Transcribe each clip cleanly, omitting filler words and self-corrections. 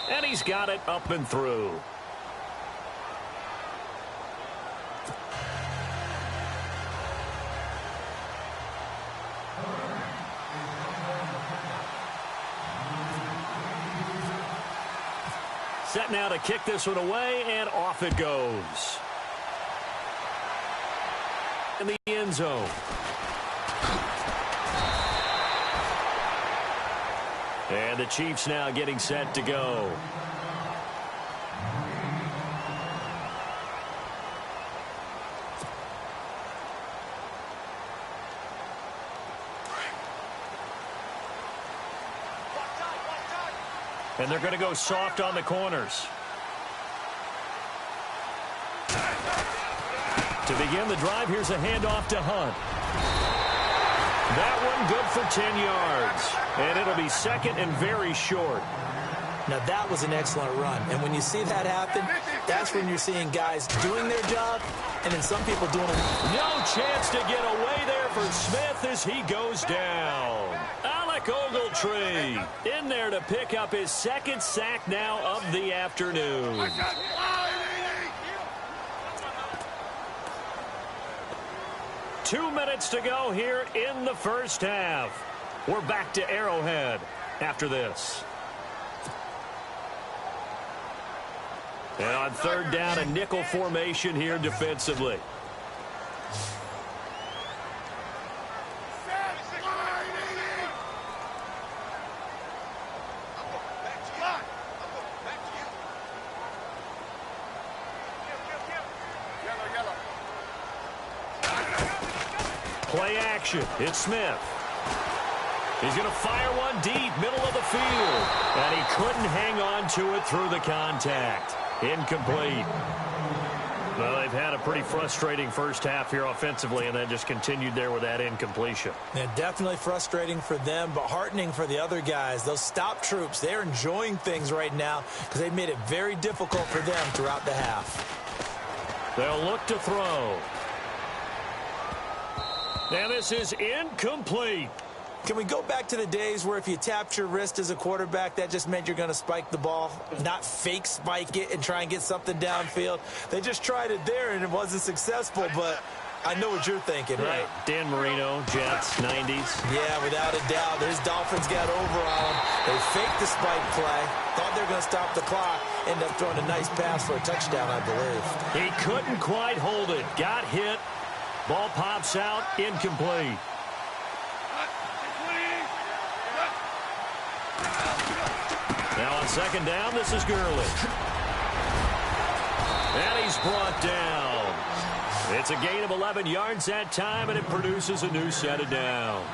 And he's got it up and through. Set now to kick this one away, and off it goes. In the end zone. And the Chiefs now getting set to go. And they're going to go soft on the corners. To begin the drive, here's a handoff to Hunt. That one good for 10 yards. And it'll be second and very short. Now, that was an excellent run. And when you see that happen, that's when you're seeing guys doing their job and then some people doing it. No chance to get away there for Smith as he goes down. Alec Ogletree in there to pick up his second sack now of the afternoon. Two minutes to go here in the first half. We're back to Arrowhead after this. And on third down, a nickel formation here defensively. Play action. It's Smith. He's going to fire one deep, middle of the field. And he couldn't hang on to it through the contact. Incomplete. Well, they've had a pretty frustrating first half here offensively, and then just continued there with that incompletion. Yeah, definitely frustrating for them, but heartening for the other guys. Those stop troops, they're enjoying things right now because they've made it very difficult for them throughout the half. They'll look to throw. And this is incomplete. Can we go back to the days where if you tapped your wrist as a quarterback, that just meant you're going to spike the ball, not fake spike it and try and get something downfield? They just tried it there, and it wasn't successful, but I know what you're thinking, right? Dan Marino, Jets, 90s. Yeah, without a doubt. His Dolphins got over on him. They faked the spike play, thought they were going to stop the clock, ended up throwing a nice pass for a touchdown, I believe. He couldn't quite hold it. Got hit. Ball pops out. Incomplete. Now on second down, this is Gurley. And he's brought down. It's a gain of 11 yards that time, and it produces a new set of downs.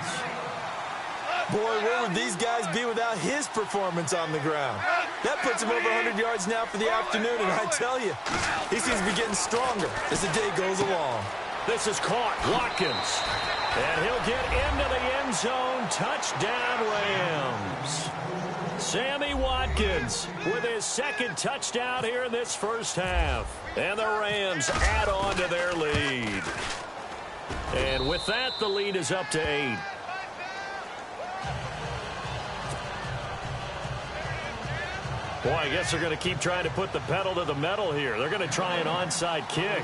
Boy, where would these guys be without his performance on the ground? That puts him over 100 yards now for the afternoon, and I tell you, he seems to be getting stronger as the day goes along. This is caught. Watkins. And he'll get into the end zone. Touchdown, Rams. Sammy Watkins with his second touchdown here in this first half. And the Rams add on to their lead. And with that, the lead is up to 8. Boy, I guess they're going to keep trying to put the pedal to the metal here. They're going to try an onside kick.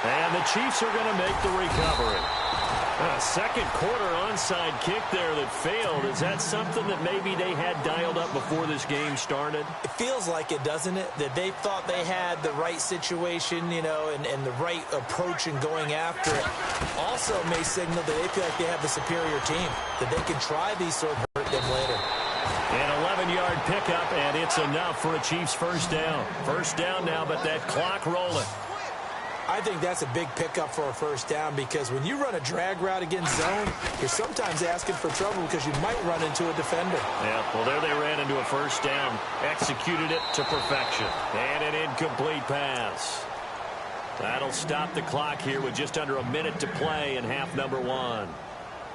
And the Chiefs are going to make the recovery. A second quarter onside kick there that failed. Is that something that maybe they had dialed up before this game started? It feels like it, doesn't it? That they thought they had the right situation, you know, and the right approach in going after it. Also may signal that they feel like they have the superior team, that they can try these sort of hurt them later. An 11-yard pickup, and it's enough for a Chiefs first down. First down now, but that clock rolling. I think that's a big pickup for a first down because when you run a drag route against zone, you're sometimes asking for trouble because you might run into a defender. Yeah, well, there they ran into a first down. Executed it to perfection. And an incomplete pass. That'll stop the clock here with just under a minute to play in half number 1.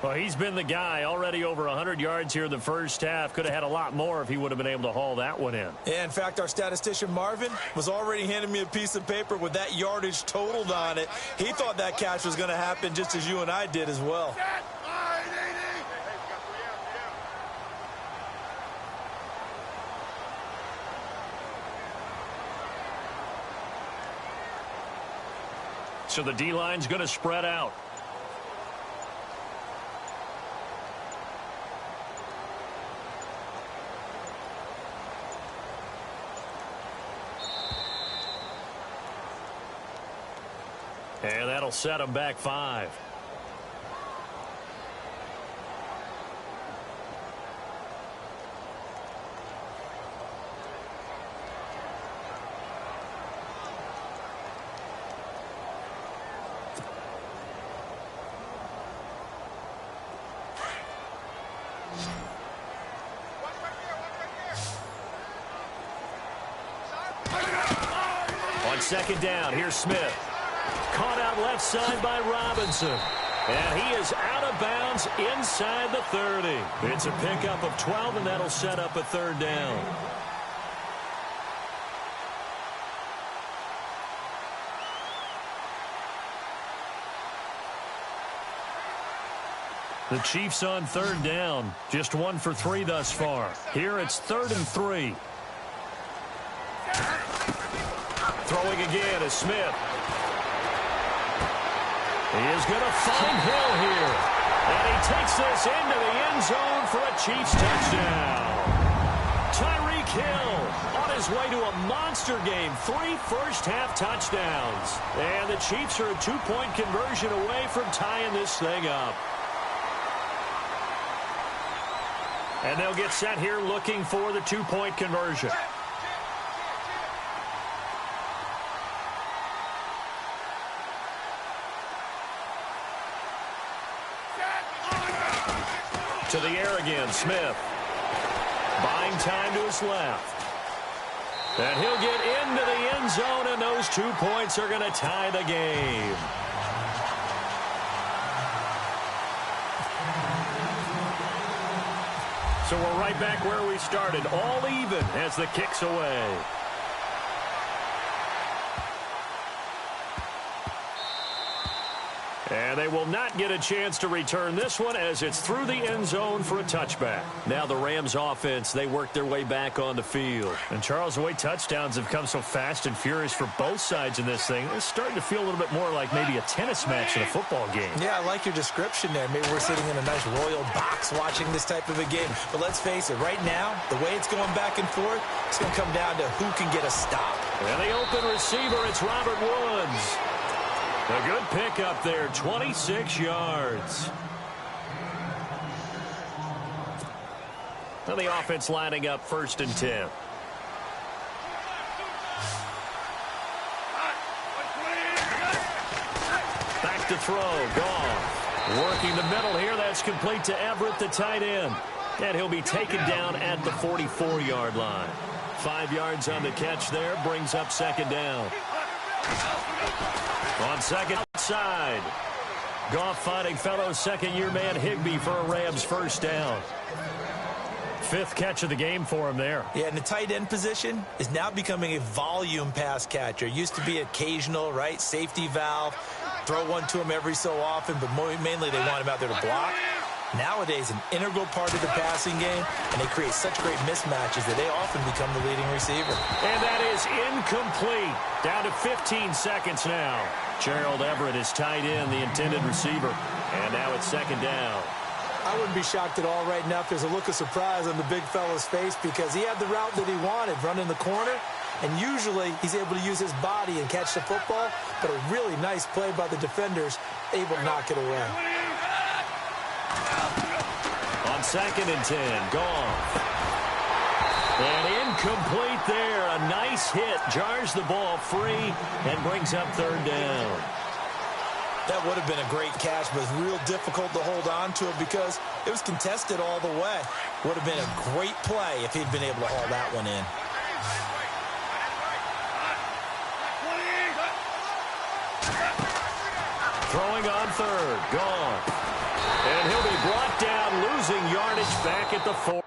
Well, he's been the guy already over 100 yards here in the first half. Could have had a lot more if he would have been able to haul that one in. Yeah, in fact, our statistician Marvin was already handing me a piece of paper with that yardage totaled on it. He thought that catch was going to happen just as you and I did as well. So the D-line's going to spread out. And that'll set him back 5. On second down, here's Smith. Caught out left side by Robinson. And he is out of bounds inside the 30. It's a pickup of 12, and that'll set up a third down. The Chiefs on third down. Just 1 for 3 thus far. Here it's 3rd and 3. Throwing again is Smith. He is going to find Hill here. And he takes this into the end zone for a Chiefs touchdown. Tyreek Hill on his way to a monster game. 3 first-half touchdowns. And the Chiefs are a 2-point conversion away from tying this thing up. And they'll get set here looking for the 2-point conversion. To the air again, Smith. Buying time to his left. And he'll get into the end zone, and those 2 points are going to tie the game. So we're right back where we started, all even as the kick's away. And they will not get a chance to return this one as it's through the end zone for a touchback. Now the Rams offense, they work their way back on the field. And Charles, the way touchdowns have come so fast and furious for both sides in this thing, it's starting to feel a little bit more like maybe a tennis match in a football game. Yeah, I like your description there. Maybe we're sitting in a nice royal box watching this type of a game. But let's face it, right now, the way it's going back and forth, it's going to come down to who can get a stop. And the open receiver, it's Robert Woods. A good pickup there, 26 yards. Now the offense lining up 1st and 10. Back to throw, Goff. Working the middle here, that's complete to Everett, the tight end. And he'll be taken down at the 44-yard line. 5 yards on the catch there, brings up 2nd down. On second outside. Goff finding fellow second-year man Higbee for a Rams 1st down. 5th catch of the game for him there. Yeah, and the tight end position is now becoming a volume pass catcher. Used to be occasional, right? Safety valve. Throw one to him every so often, but mainly they want him out there to block. Nowadays, an integral part of the passing game, and they create such great mismatches that they often become the leading receiver. And that is incomplete. Down to 15 seconds now. Gerald Everett is tied in, the intended receiver. And now it's 2nd down. I wouldn't be shocked at all right now if there's a look of surprise on the big fella's face because he had the route that he wanted, running the corner. And usually he's able to use his body and catch the football, but a really nice play by the defenders, able to knock it away. On 2nd and 10, Goff. And incomplete there. A nice hit. Jars the ball free and brings up 3rd down. That would have been a great catch, but it's real difficult to hold on to it because it was contested all the way. Would have been a great play if he'd been able to haul that one in. Throwing on 3rd, Goff. And he'll be advantage back at the 4.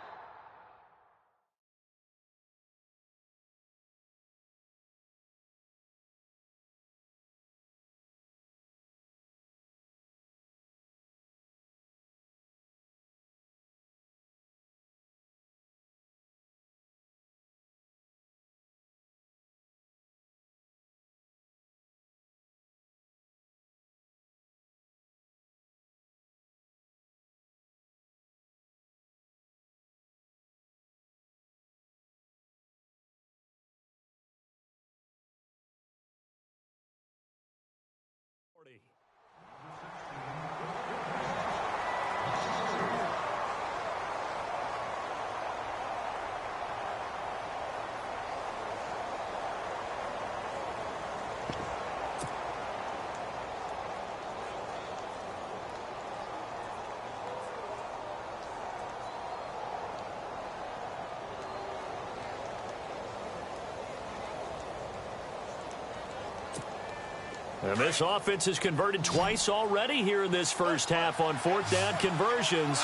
And this offense has converted twice already here in this first half on fourth down conversions.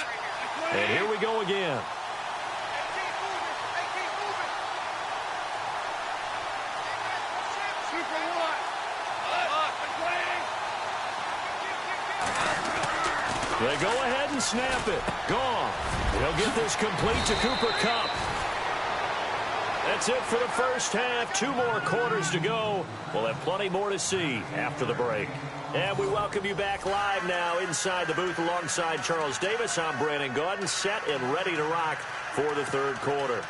And here we go again. They go ahead and snap it. Gone. He'll get this complete to Cooper Kupp. That's it for the first half. 2 more quarters to go. We'll have plenty more to see after the break. And we welcome you back live now inside the booth alongside Charles Davis. I'm Brandon Gaudin, set and ready to rock for the third quarter.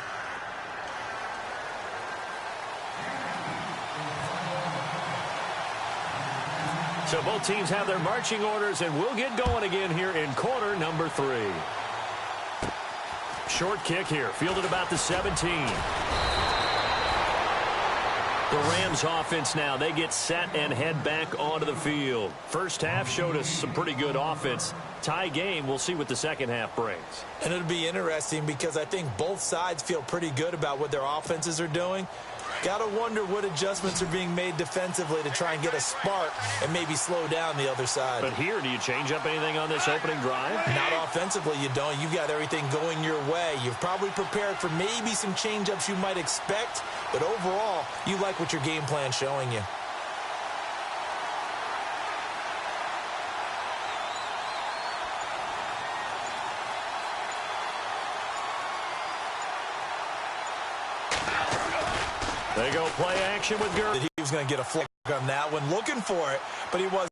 So both teams have their marching orders, and we'll get going again here in quarter number 3. Short kick here, fielded about the 17. The Rams offense now, they get set and head back onto the field. First half showed us some pretty good offense. Tie game, we'll see what the second half brings. And it'll be interesting because I think both sides feel pretty good about what their offenses are doing. Got to wonder what adjustments are being made defensively to try and get a spark and maybe slow down the other side. But here, do you change up anything on this opening drive? Not offensively, you don't. You've got everything going your way. You've probably prepared for maybe some change-ups you might expect, but overall, you like what your game plan's showing you. They go play action with Gurley. He was going to get a flag on that one, looking for it, but he wasn't.